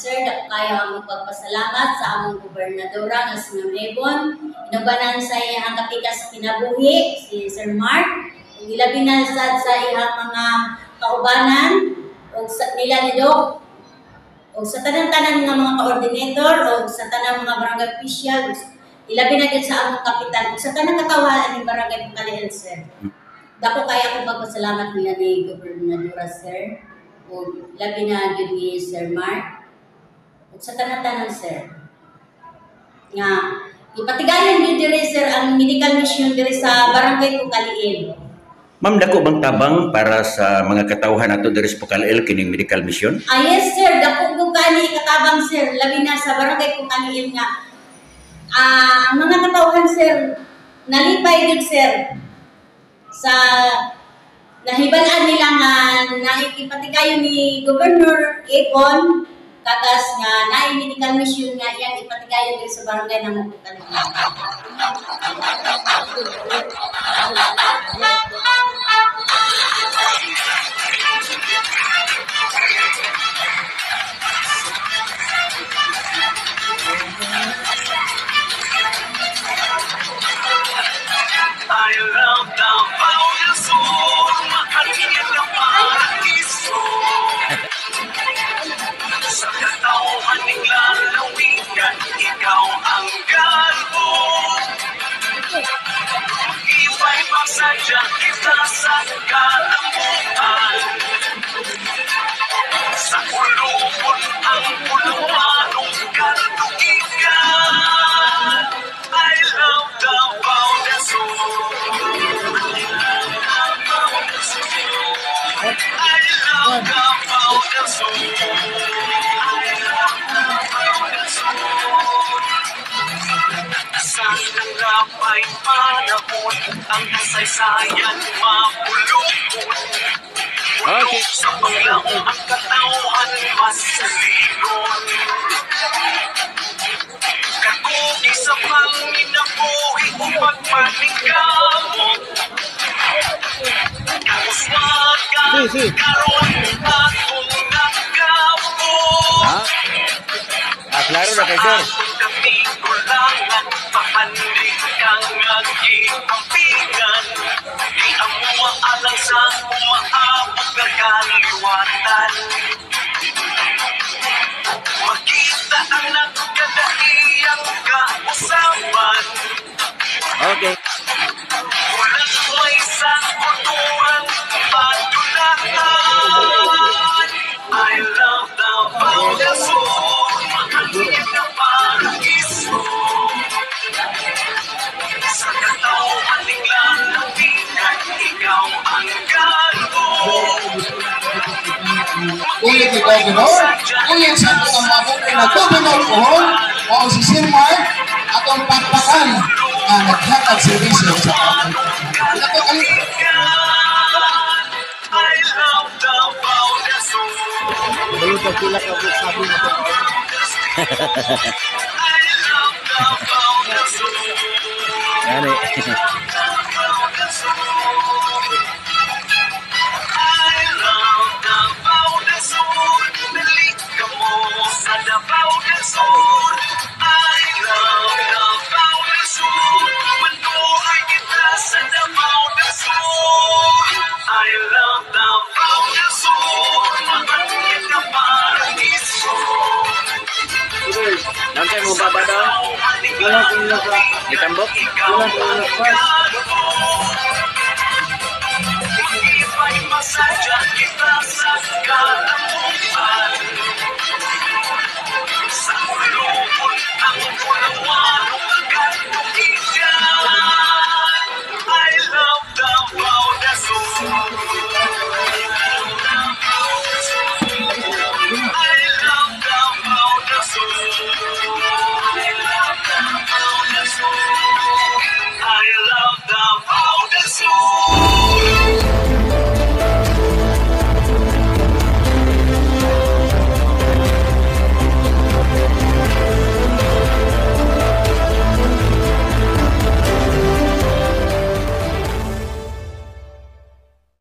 sir, dako kayo ang magpagpasalamat sa among gobernadora nga si Ma'am Ebon. Inubanan sa iyang kapikas sa kinabuhi, si Sir Mark. Ilabi na sa iyang mga kaubanan, o sa nila ni Doc, o sa tanan-tanan ng mga coordinator, o sa tanang mga barangay official, ilabi na din sa among kapitan, o sa tanang katawahan ng barangay Pagkalian, sir. Dako kaya akong pagpasalamat nila ni Gobernadora, sir. O labi na yun ni Sir Mark. O sa tanan-tanan, sir. Nga, ipatigayan yun dire, sir, ang medical mission dire sa barangay Pagkalian. Ma'am, dako bang tabang para sa mga katawhan ato diri sa Pagkalian kining medical mission? Yes, sir. Dako kung kani katabang, sir. Labi na sa barangay Pagkalian nga. Ang mga katawhan, sir, nalipay yun, sir. Sa nahibalaan nila nga naikipatigayon ni Governor Ebon kagas nga naay medical mission nga iyang ipatigayon din sa barangay ng Pagkalian. I love the Paulasur, mahalingin na paraiso. Sa katauhan ng lalawigan, ikaw ang galbo. Iba'y magsadya kita sa kalambuan. Sa kulubon ang pulawanong kaltugigan. I love the Paulasur. Sanang rapay panahon, ang kasaysayan mapulukot. Okay. Sa paglaong ang katauhan masaligon. Kakugi sa panginabuhi o pagpaningkamot. Kamuswagan karon akong nagkabot. Klaro na kay sir. Kami kulangan, papandig kang nag-iampigan. Di ang umaalang sa umaabot na kaliwatan. Makita ang nagkadaiyang kausapan. Okay. Walang may sa kulturan, padulakan. I love the Paulasur, mahalingin na paraiso. Sa katauhan ng lalawigan, ikaw ang galbo. Ulit ikaw, Ginoon. Ulit sa ito ang mga pinagtutunan ko o si Sir Mark atong pakpakan na naghatag servisyo sa kapatid. Ito kalit. I love the Paulasur. Bayo pa sila kapit sabi na ito. I love the Paulasur. Ani. I love the Paulasur. Dali ka mo sa Davao del Sur. I love the Paulasur. Manuhay kita sa Davao del Sur. I love the Paulasur. Mahalingin na paraiso. Nanti mo baba daw. Ditambok. Iba'y masadya kita sa kalambuan.